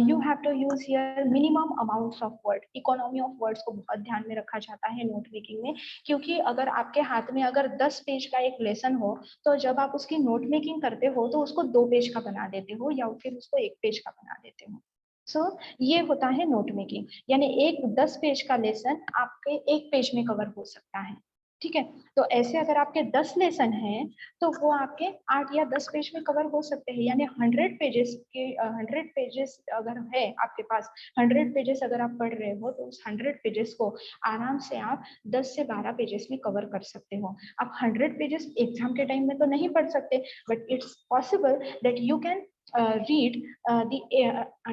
You have to use here minimum amounts of word. Economy of words को बहुत ध्यान में रखा जाता है नोट मेकिंग में, क्योंकि अगर आपके हाथ में अगर 10 पेज का एक लेसन हो तो जब आप उसकी नोट मेकिंग करते हो तो उसको 2 पेज का बना देते हो या फिर उसको 1 पेज का बना देते हो. सो ये होता है नोट मेकिंग. यानी एक 10 पेज का लेसन आपके 1 पेज में कवर हो सकता है. ठीक है. तो ऐसे अगर आपके 10 लेसन हैं तो वो आपके 8 या 10 पेज में कवर हो सकते हैं. यानी 100 पेजेस के 100 पेजेस अगर है आपके पास, 100 पेजेस अगर आप पढ़ रहे हो तो उस 100 पेजेस को आराम से आप 10 से 12 पेजेस में कवर कर सकते हो. आप 100 पेजेस एग्जाम के टाइम में तो नहीं पढ़ सकते, but it's possible that you can read the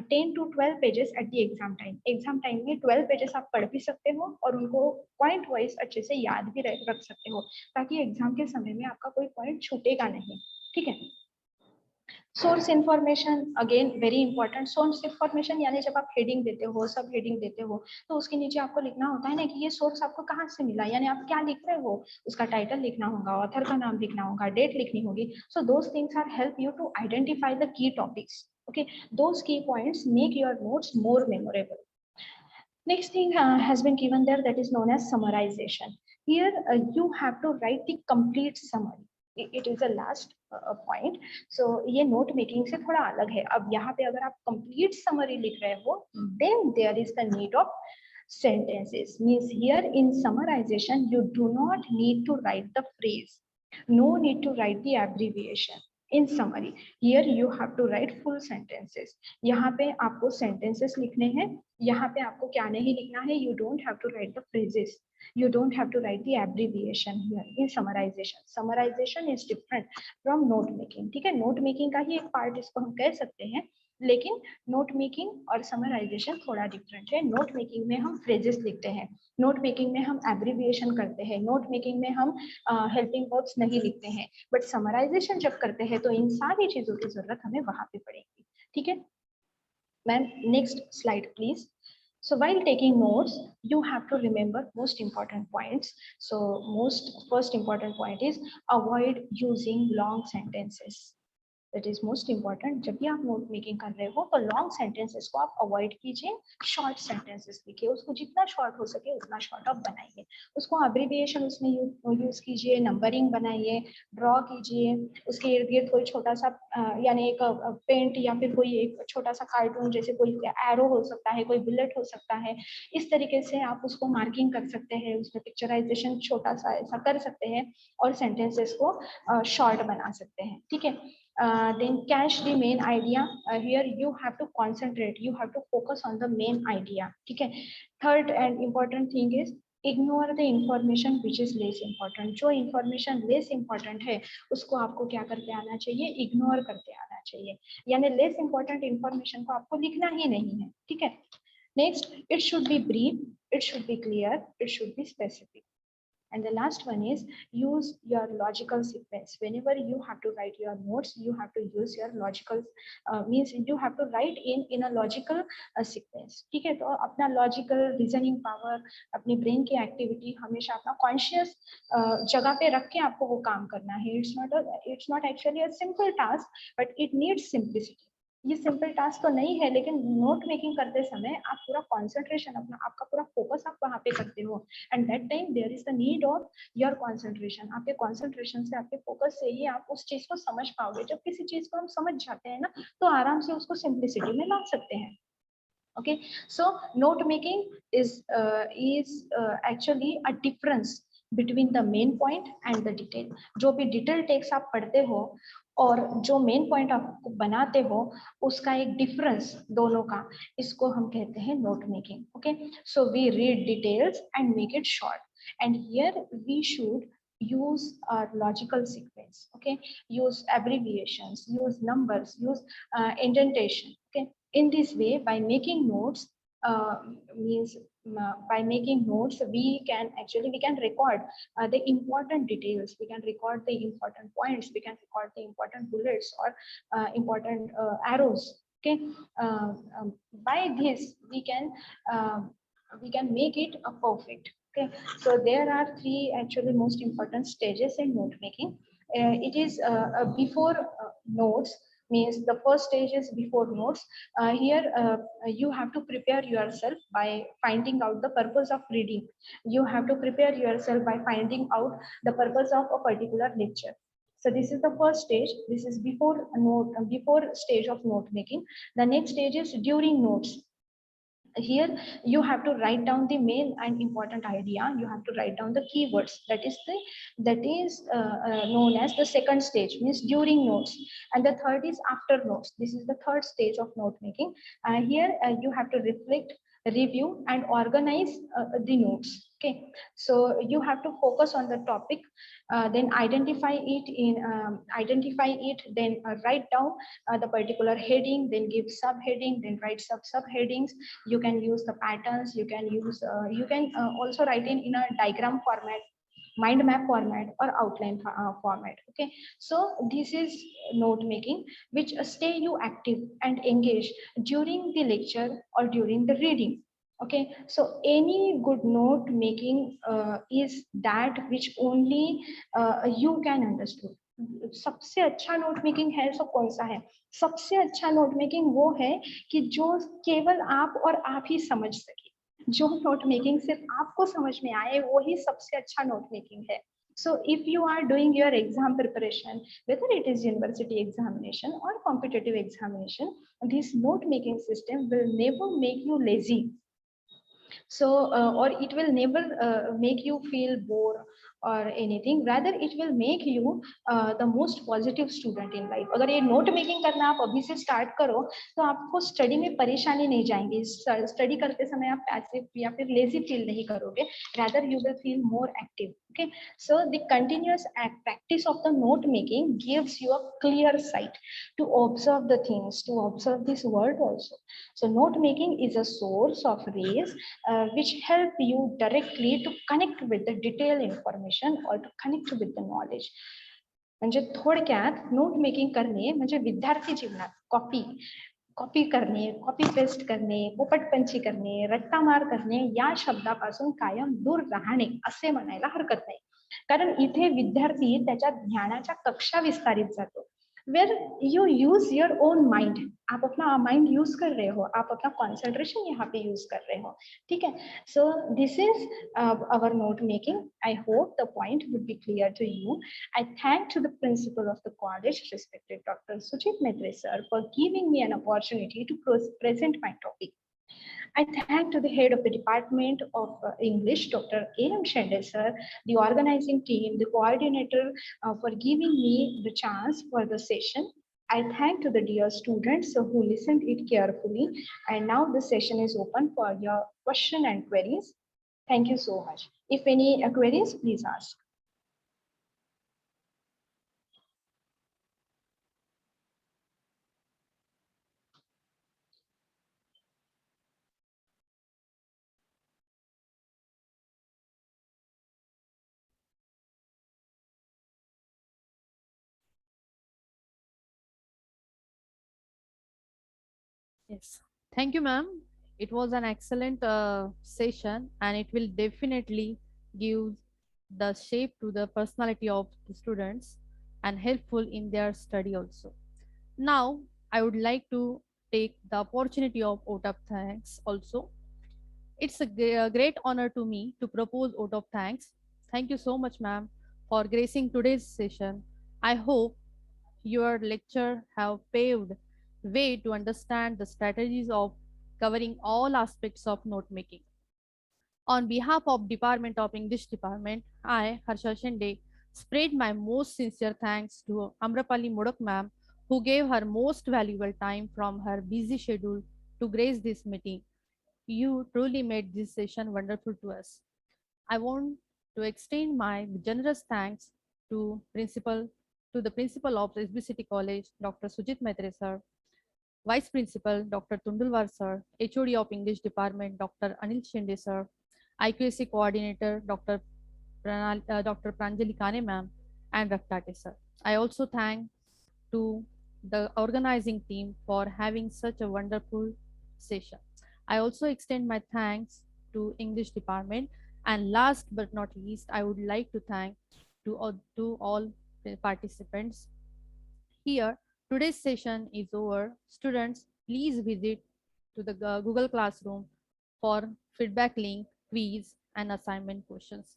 10 to 12 pages at the exam time. Exam time में 12 पेजेस आप पढ़ भी सकते हो और उनको पॉइंट वाइज अच्छे से याद भी रख सकते हो, ताकि एग्जाम के समय में आपका कोई पॉइंट छूटेगा नहीं. ठीक है. Source information again very important. Source information यानी जब आप हेडिंग देते हो, सब हेडिंग देते हो, तो उसके नीचे आपको लिखना होता है ना कि ये सोर्स आपको कहाँ से मिला. यानी आप क्या लिख रहे हो, उसका टाइटल लिखना होगा, ऑथर का नाम लिखना होगा, डेट लिखनी होगी. So those things are help you to identify the key topics. Okay, those key points make your notes more memorable. Next thing has been given there, that is known as summarization. Here you have to write the complete summary. It is a last point. So ये note making से थोड़ा अलग है. अब यहाँ पे अगर आप complete summary लिख रहे हो, then there is the need of sentences. Means here in summarization you do not need to write the phrase, no need to write the abbreviation. In summary, here you have to write full sentences. यहाँ पे आपको sentences लिखने हैं. यहाँ पे आपको क्या नहीं लिखना है, you don't have to write the phrases, you don't have to write the abbreviation here in summarization. Summarization is different from note making. ठीक है. note making का ही एक part इसको हम कह सकते हैं, लेकिन नोट मेकिंग और समराइजेशन थोड़ा डिफरेंट है. नोट मेकिंग में हम फ्रेजेस लिखते हैं, नोट मेकिंग में हम एब्रीविएशन करते हैं, नोट मेकिंग में हम हेल्पिंग वर्ब्स नहीं लिखते हैं, बट समराइजेशन जब करते हैं तो इन सारी चीजों की जरूरत हमें वहां पे पड़ेगी. ठीक है ma'am. Next slide please. So while taking notes, you have to remember most important points. So first important point is avoid using long sentences. That is most important. जब भी आप नोट मेकिंग कर रहे हो तो लॉन्ग सेंटेंसेस को आप avoid कीजिए, शॉर्ट सेंटेंसेस लिखिए, उसको जितना शॉर्ट हो सके उतना शॉर्ट आप बनाइए, उसको अब्रीविएशन उसमें यूज कीजिए, नंबरिंग बनाइए, ड्रॉ कीजिए, उसके इर्द गिर्द कोई छोटा सा यानी एक पेंट या फिर कोई एक छोटा सा कार्टून, जैसे कोई एरो हो सकता है, कोई बुलेट हो सकता है, इस तरीके से आप उसको मार्किंग कर सकते हैं, उसमें पिक्चराइजेशन छोटा सा ऐसा कर सकते हैं और सेंटेंसेस को शॉर्ट बना सकते हैं. ठीक है. Then catch the main idea. Here you have to concentrate, you have to focus on the main idea. ठीक है. Third and important thing is ignore the information which is less important. जो information less important है उसको आपको क्या करके आना चाहिए, ignore करके आना चाहिए. यानी less important information को आपको लिखना ही नहीं है. ठीक है. Next, it should be brief, it should be clear, it should be specific. And the last one is use your logical sequence. Whenever you have to write your notes, you have to use your logical means you have to write in a logical sequence. ठीक है. तो अपना logical reasoning power, अपनी brain की activity हमेशा अपना conscious जगह पे रख के आपको वो काम करना है. It's not actually a simple task, but it needs simplicity. ये सिंपल टास्क तो नहीं है, लेकिन नोट मेकिंग करते समय आप पूरा कॉन्सेंट्रेशन अपना, आपका पूरा फोकस आप वहाँ पे करते हो, and that time there is the need of your concentration. आपके कॉन्सेंट्रेशन से, आपके फोकस से ही आप उस चीज को समझ पाओगे। जब किसी चीज को हम समझ जाते हैं ना, तो आराम से उसको सिंप्लिसिटी में ला सकते हैं। Okay, so note making is actually a difference between the main point and the detail। जो भी डिटेल टेक्स्ट आप पढ़ते हो और जो मेन पॉइंट आप बनाते हो, उसका एक डिफरेंस दोनों का, इसको हम कहते हैं note making. Okay, so we read details and make it short, and here we should use logical sequence, okay, use abbreviations, use numbers, use indentation, okay। In this way, by making notes, means by making notes, we can actually, we can record the important details, we can record the important points, we can record the important bullets or important arrows, okay। uh, um, by this uh, we can make it a perfect, okay। So there are three actually most important stages in note making. It is before notes, means the first stage is before notes. Here you have to prepare yourself by finding out the purpose of reading. You have to prepare yourself by finding out the purpose of a particular lecture. So this is the first stage. This is before note, before stage of note making. The next stage is during notes. Here you have to write down the main and important idea, you have to write down the keywords, that is known as the second stage, means during notes. And the third is after notes. This is the third stage of note making. Here you have to reflect, review and organize the notes, okay। So you have to focus on the topic, then identify it, then write down the particular heading, then give subheading, then write subheadings. You can use the patterns, you can use you can also write in a diagram format, mind map format or outline format, okay। So this is note making, which stay you active and engaged during the lecture or during the reading, okay। So any good note making is that which only you can understand। सबसे अच्छा note making है सो कौन सा है? सबसे अच्छा note making वो है कि जो केवल आप और आप ही समझ सके। जो नोट मेकिंग सिर्फ आपको समझ में आए, वो ही सबसे अच्छा नोट मेकिंग है। So if you are doing your exam preparation, whether it is university examination or competitive examination, this note making system will never make you lazy. So or it will never make you feel bored or anything, rather it will make you the most positive student in life। अगर ये note making करना आप अभी से start करो, तो आपको study में परेशानी नहीं जाएंगी। स्टडी करते समय आप पैसिव या फिर लेजी फील नहीं करोगे, rather you will feel more active, okay। So the continuous practice of the note making gives you a clear sight to observe the things, to observe this world also। So note making is a source of rays which help you directly to connect with the detailed information or to connect with the knowledge। म्हणजे थोडक्यात note making करणे म्हणजे विद्यार्थी जीवनात copy copy करणे, copy paste करणे, पोपटपंची करणे, रट्टा मार करणे या शब्दापासून कायम दूर राहणे असे म्हणायला हरकत नाही। कारण इथे विद्यार्थी त्याच्या ज्ञानाच्या कक्षा विस्तारित जातो, where you use your own mind. आप अपना माइंड यूज कर रहे हो, आप अपना कॉन्सेंट्रेशन यहाँ पे यूज कर रहे हो, ठीक है। So this is our note making। I hope the point would be clear to you। I thank to the principal of the college, respected Dr. Sujit Maitre sir, for giving me an opportunity to present my topic। I thank to the head of the Department of English, Dr. A.M. Shende sir, the organizing team, the coordinator for giving me the chance for the session। I thank to the dear students who listened it carefully, and now the session is open for your question and queries। Thank you so much। If any queries, please ask। Yes. Thank you, ma'am. It was an excellent session, and it will definitely give the shape to the personality of the students and helpful in their study also. Now, I would like to take the opportunity of vote of thanks also. It's a great honor to me to propose vote of thanks. Thank you so much, ma'am, for gracing today's session. I hope your lecture have paved way to understand the strategies of covering all aspects of note making. On behalf of Department of English Department, I, Harsha Shinde, spread my most sincere thanks to Amrapali Modak ma'am, who gave her most valuable time from her busy schedule to grace this meeting. You truly made this session wonderful to us. I want to extend my generous thanks to principal to the principal of SB City College, Dr. Sujit Maitre sir, Vice Principal Dr. Tundulwar sir, HOD of English Department Dr. Anil Shinde sir, IQAC Coordinator Dr. Pranjali Kane ma'am, and Raftate sir. I also thank to the organizing team for having such a wonderful session. I also extend my thanks to English department, and last but not least, I would like to thank to all the participants here. Today's session is over. Students, please visit to the Google Classroom for feedback link, quiz, and assignment questions.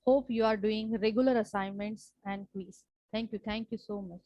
Hope you are doing regular assignments and quiz. Thank you. Thank you so much.